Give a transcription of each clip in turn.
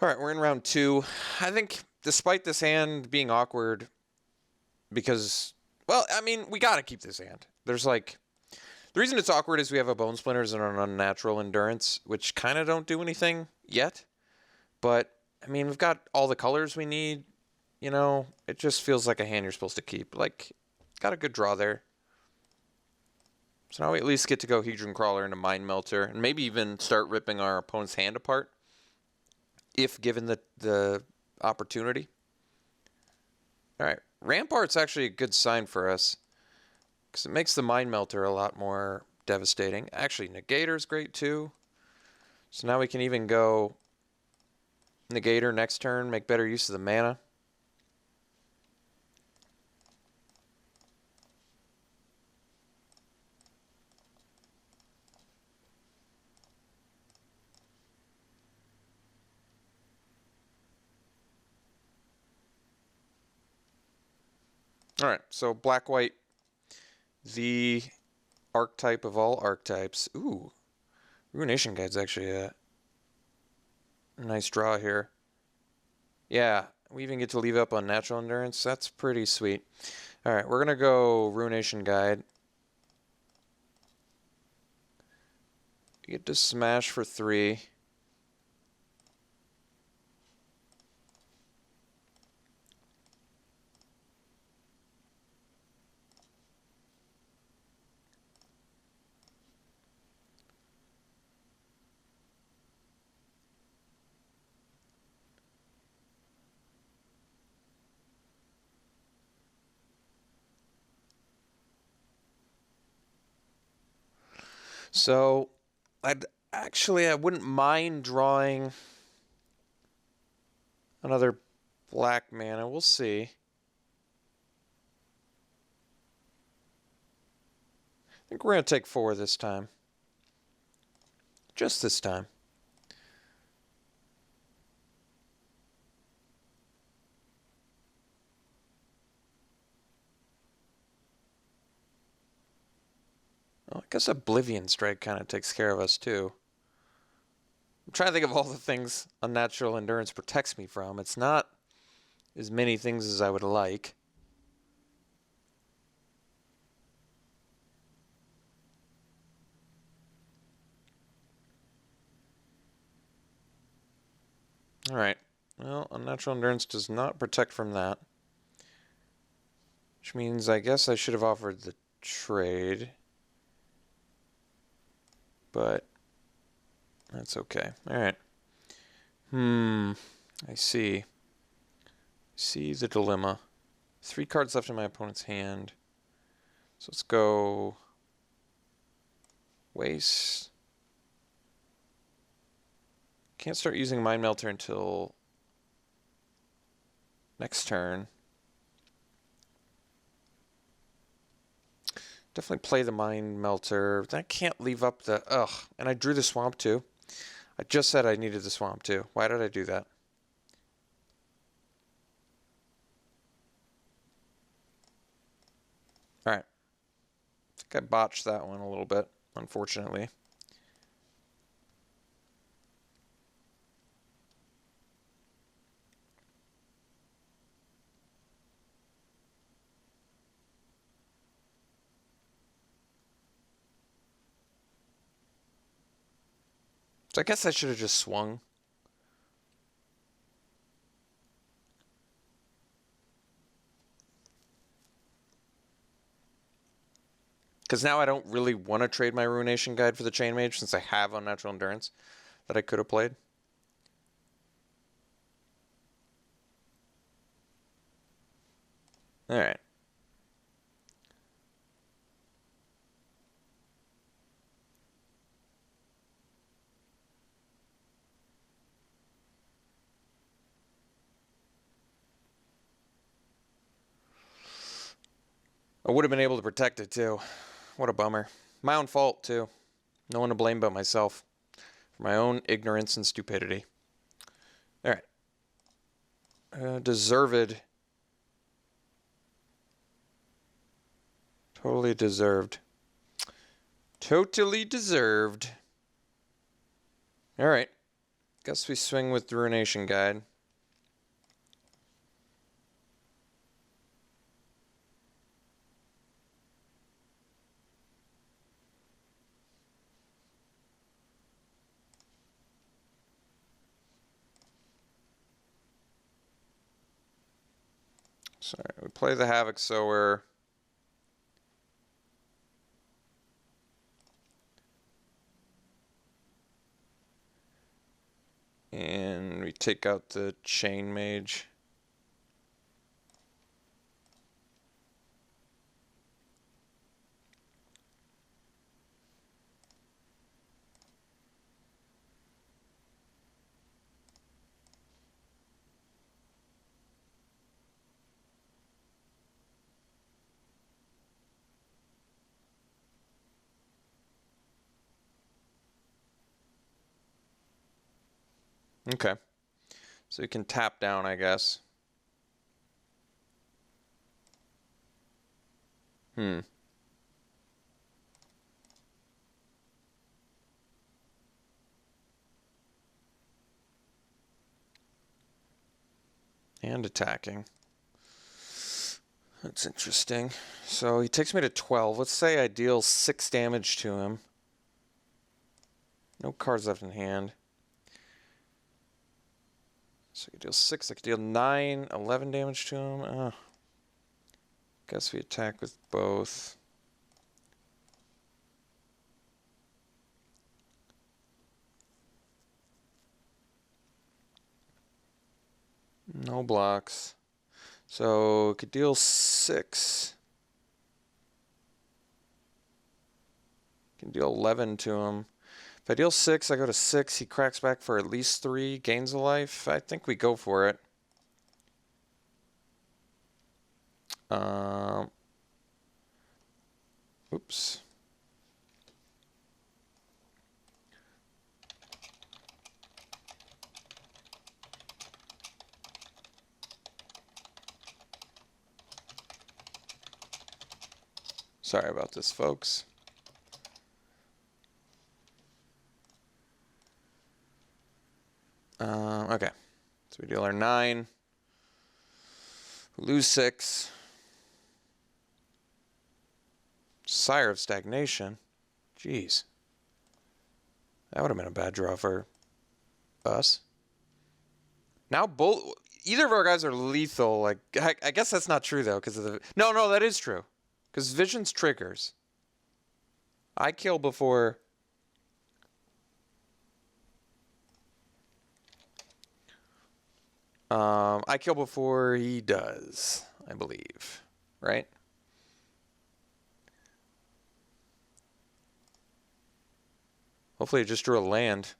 All right, we're in round 2. I think despite this hand being awkward, because, well, I mean, we got to keep this hand. There's like, the reason it's awkward is we have a Bone Splinters and an Unnatural Endurance, which kind of don't do anything yet. But, I mean, we've got all the colors we need. You know, it just feels like a hand you're supposed to keep. Like, got a good draw there. So now we at least get to go Hedron Crawler into Mind Melter, and maybe even start ripping our opponent's hand apart, if given the opportunity. All right, Rampart's actually a good sign for us, because it makes the Mind Melter a lot more devastating. Actually, Negator's great too. So now we can even go Negator next turn, make better use of the mana. All right, so black-white, the archetype of all archetypes. Ooh, Ruination Guide's actually a nice draw here. Yeah, we even get to leave up on Natural Endurance. That's pretty sweet. All right, we're going to go Ruination Guide. You get to smash for 3. So, I wouldn't mind drawing another black mana. We'll see. I think we're going to take 4 this time. Just this time. Well, I guess Oblivion Strike kind of takes care of us too. I'm trying to think of all the things Unnatural Endurance protects me from. It's not as many things as I would like. Alright. Well, Unnatural Endurance does not protect from that. Which means I guess I should have offered the trade. But that's okay. Alright. I see. See the dilemma. 3 cards left in my opponent's hand. So let's go waste. Can't start using Mind Melter until next turn. Definitely play the Mind Melter. Then I can't leave up the... Ugh. And I drew the Swamp too. I just said I needed the Swamp too. Why did I do that? Alright. I think I botched that one a little bit, unfortunately. So I guess I should have just swung. Because now I don't really want to trade my Ruination Guide for the Chain Mage since I have Unnatural Endurance that I could have played. Alright. I would have been able to protect it too. What a bummer. My own fault too. No one to blame but myself for my own ignorance and stupidity. Alright. Deserved. Totally deserved. Totally deserved. Alright. Guess we swing with the Ruination Guide. Sorry, we play the Havoc Sower. And we take out the Chain Mage. Okay. So we can tap down, I guess. And attacking. That's interesting. So he takes me to 12. Let's say I deal 6 damage to him. No cards left in hand. So I could deal 6. I could deal 9, 11 damage to him. Guess we attack with both. No blocks. So could deal 6. Can deal 11 to him. If I deal 6, I go to 6. He cracks back for at least 3, gains a life. I think we go for it. Oops. Sorry about this, folks. Okay. So we deal our 9. Lose 6. Sire of Stagnation. Jeez. That would have been a bad draw for us. Now either of our guys are lethal. Like I guess that's not true though, because of the no, that is true. Because Vision's triggers. I kill before. I kill before he does, I believe. Right? Hopefully he just drew a land.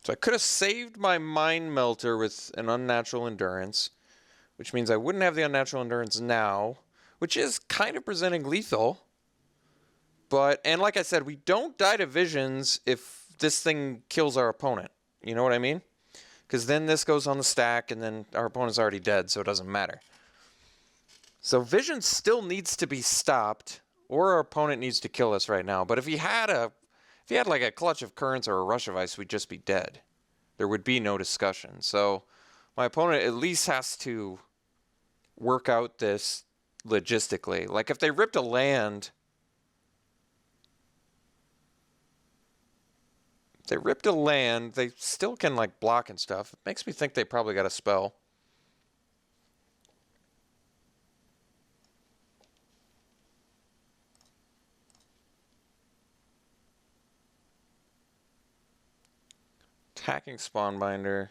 So I could have saved my Mind Melter with an Unnatural Endurance, which means I wouldn't have the Unnatural Endurance now, which is kind of presenting lethal. But, and like I said, we don't die to Visions if this thing kills our opponent. You know what I mean? Because then this goes on the stack, and then our opponent's already dead, so it doesn't matter. So Vision still needs to be stopped, or our opponent needs to kill us right now. But if he had like a Clutch of Currents or a Rush of Ice, we'd just be dead. There would be no discussion. So my opponent at least has to work out this logistically. Like if they ripped a land, they still can like block and stuff. It makes me think they probably got a spell. Attacking Spawnbinder.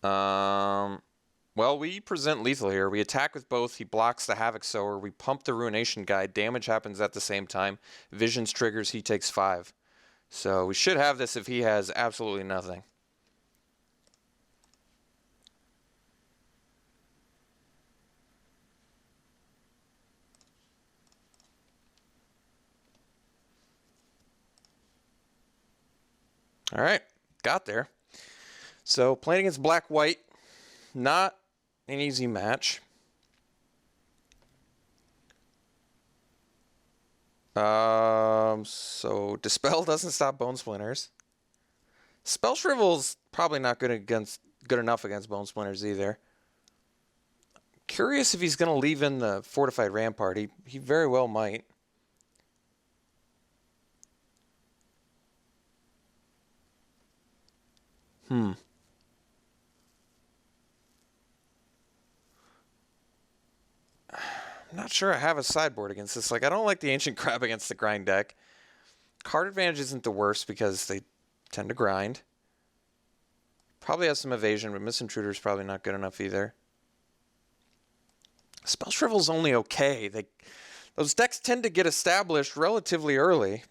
Well, we present lethal here. We attack with both. He blocks the Havoc Sower. We pump the Ruination Guide. Damage happens at the same time. Visions triggers. He takes 5. So we should have this if he has absolutely nothing. All right, got there. So playing against black-white, not an easy match. So Dispel doesn't stop Bone Splinters. Spell Shrivel's probably not good enough against Bone Splinters either. Curious if he's going to leave in the Fortified Rampart. He very well might. I'm not sure I have a sideboard against this. Like, I don't like the Ancient Crab against the grind deck. Card advantage isn't the worst because they tend to grind. Probably has some evasion, but Misintruder is probably not good enough either. Spell Shrivel's only okay. Those decks tend to get established relatively early.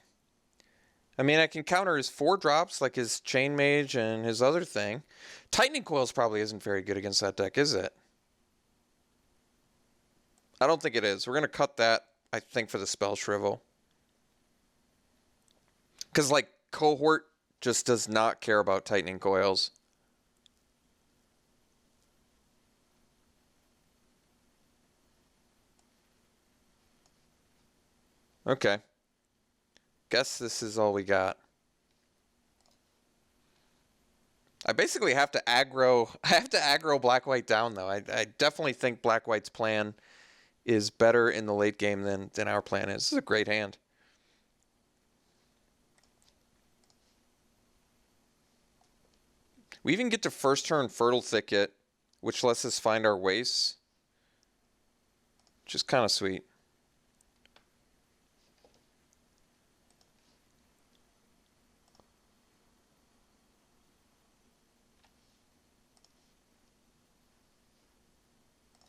I mean, I can counter his 4-drops, like his Chain Mage and his other thing. Tightening Coils probably isn't very good against that deck, is it? I don't think it is. We're going to cut that, I think, for the Spell Shrivel. Because, like, Cohort just does not care about Tightening Coils. Okay. Guess this is all we got. I basically have to aggro. I have to aggro black-white down, though. I definitely think black-white's plan is better in the late game than our plan is. This is a great hand. We even get to first turn Fertile Thicket, which lets us find our wastes, which is kind of sweet.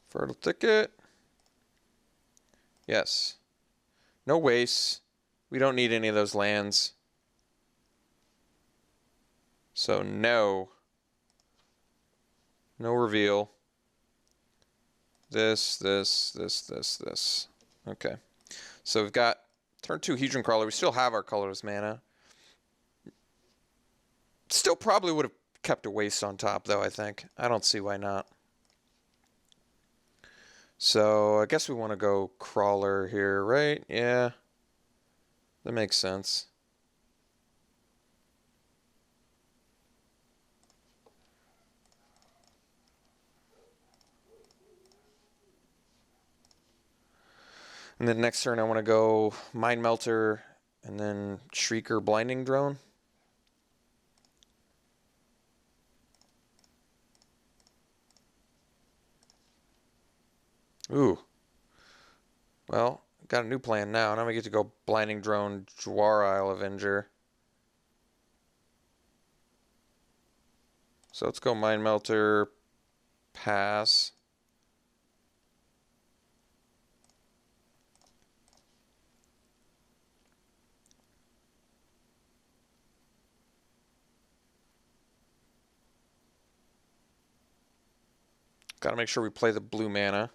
Fertile Thicket. Yes. No wastes. We don't need any of those lands. So no. No reveal. This. Okay. So we've got turn 2 Hedron Crawler. We still have our colorless mana. Still probably would have kept a waste on top, though, I think. I don't see why not. So I guess we want to go Crawler here, right? Yeah. That makes sense. And then next turn I want to go Mind Melter and then Shrieker Blinding Drone. Ooh. Well, got a new plan now. Now we get to go Blinding Drone, Jwar Isle Avenger. So let's go Mind Melter, pass. Got to make sure we play the blue mana.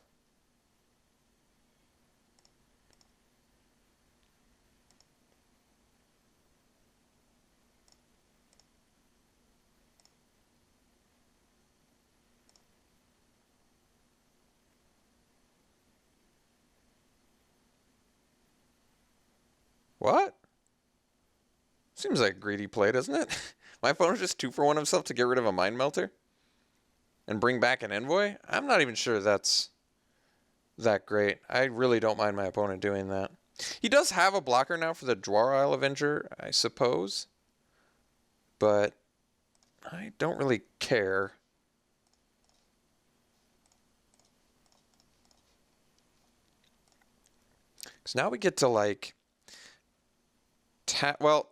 What? Seems like a greedy play, doesn't it? My opponent just 2-for-1 himself to get rid of a Mind Melter? And bring back an Envoy? I'm not even sure that's that great. I really don't mind my opponent doing that. He does have a blocker now for the Jwar Isle Avenger, I suppose. But I don't really care. Because now we get to, like...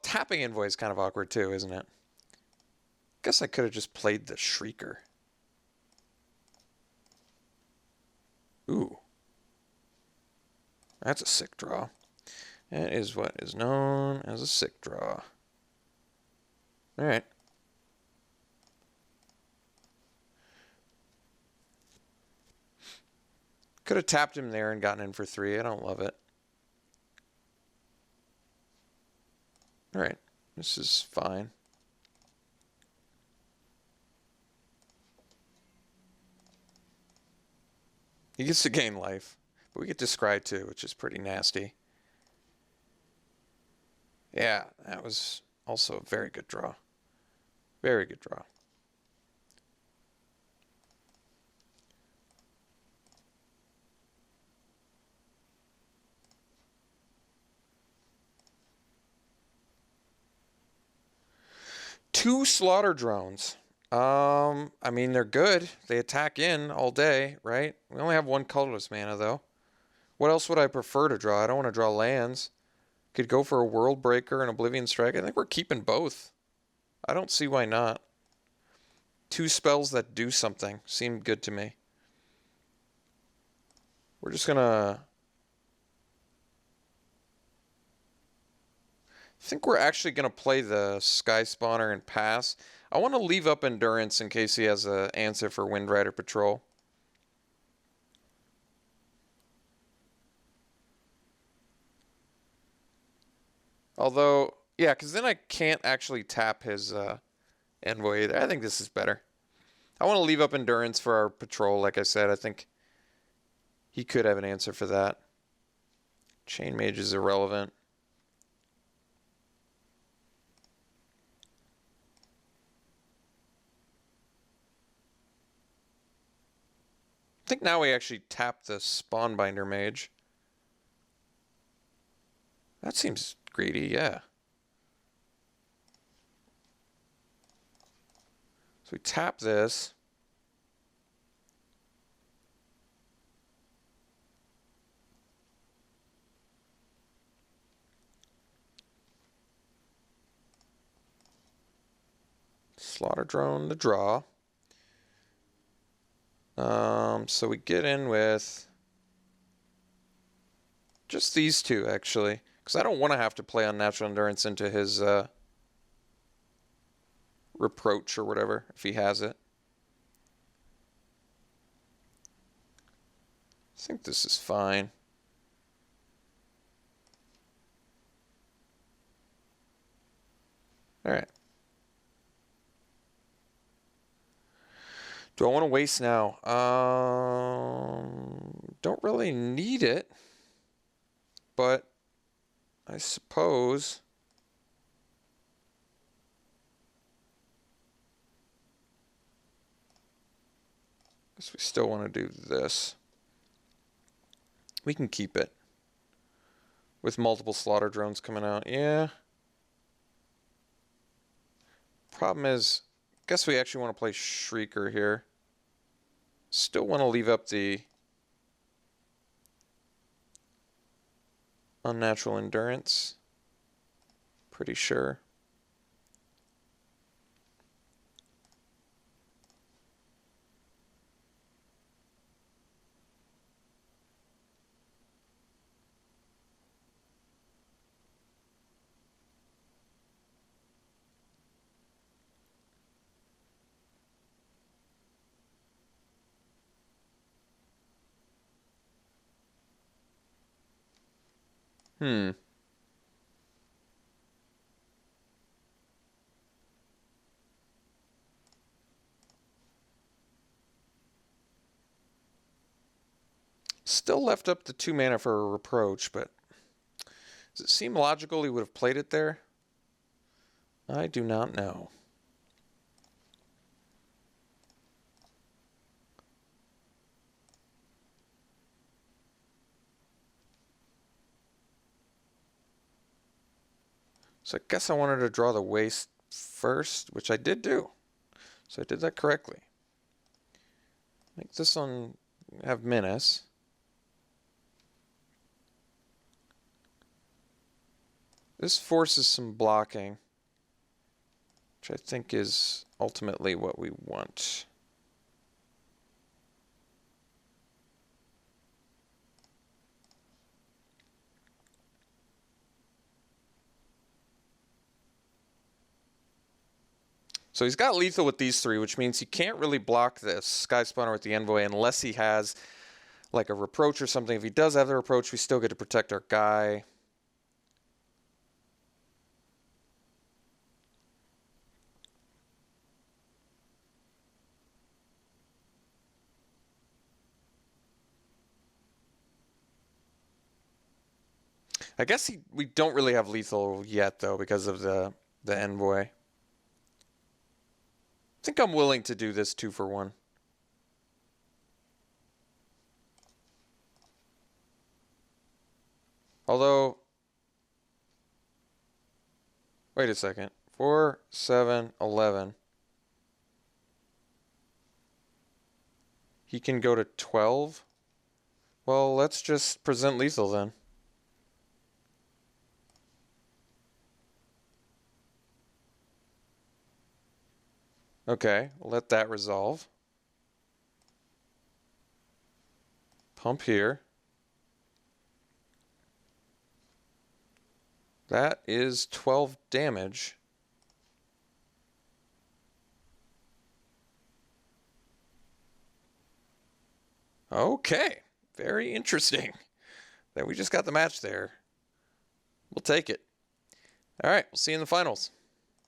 tapping Envoy is kind of awkward too, isn't it? Guess I could have just played the Shrieker. Ooh. That's a sick draw. That is what is known as a sick draw. Alright. Could have tapped him there and gotten in for 3. I don't love it. Alright. This is fine. He gets to gain life. But we get to scry too, which is pretty nasty. Yeah, that was also a very good draw. Very good draw. Two slaughter drones. I mean, they're good. They attack in all day, right? We only have one colorless mana, though. What else would I prefer to draw? I don't want to draw lands. Could go for a World Breaker and Oblivion Strike. I think we're keeping both. I don't see why not. Two spells that do something seem good to me. We're just gonna... I think we're actually gonna play the Sky Spawner and pass. I want to leave up Endurance in case he has an answer for Windrider Patrol. Although, yeah, because then I can't actually tap his Envoy either. I think this is better. I want to leave up Endurance for our Patrol, like I said. I think he could have an answer for that. Chain Mage is irrelevant. I think now we actually tap the Spawnbinder Mage. That seems greedy, yeah. So we tap this. Slaughter Drone to draw. So we get in with just these two, actually. Because I don't want to have to play Unnatural Endurance into his Reproach or whatever, if he has it. I think this is fine. Alright. Do I want to waste now? Don't really need it. But I suppose... guess we still want to do this. We can keep it. With multiple slaughter drones coming out. Yeah. Problem is, guess we actually want to play Shrieker here. Still want to leave up the Unnatural Endurance. Pretty sure. Still left up the 2 mana for a Reproach, but does it seem logical he would have played it there? I do not know. So I guess I wanted to draw the waste first, which I did do. So I did that correctly. Make this one have Menace. This forces some blocking, which I think is ultimately what we want. So he's got lethal with these three, which means he can't really block this Sky Spawner with the Envoy unless he has like a Reproach or something. If he does have the Reproach, we still get to protect our guy. I guess we don't really have lethal yet, though, because of the envoy. I think I'm willing to do this 2-for-1. Although, wait a second. 4, 7, 11. He can go to 12? Well, let's just present lethal then. Okay, let that resolve. Pump here. That is 12 damage. Okay, very interesting that we just got the match there. We'll take it. All right, we'll see you in the finals.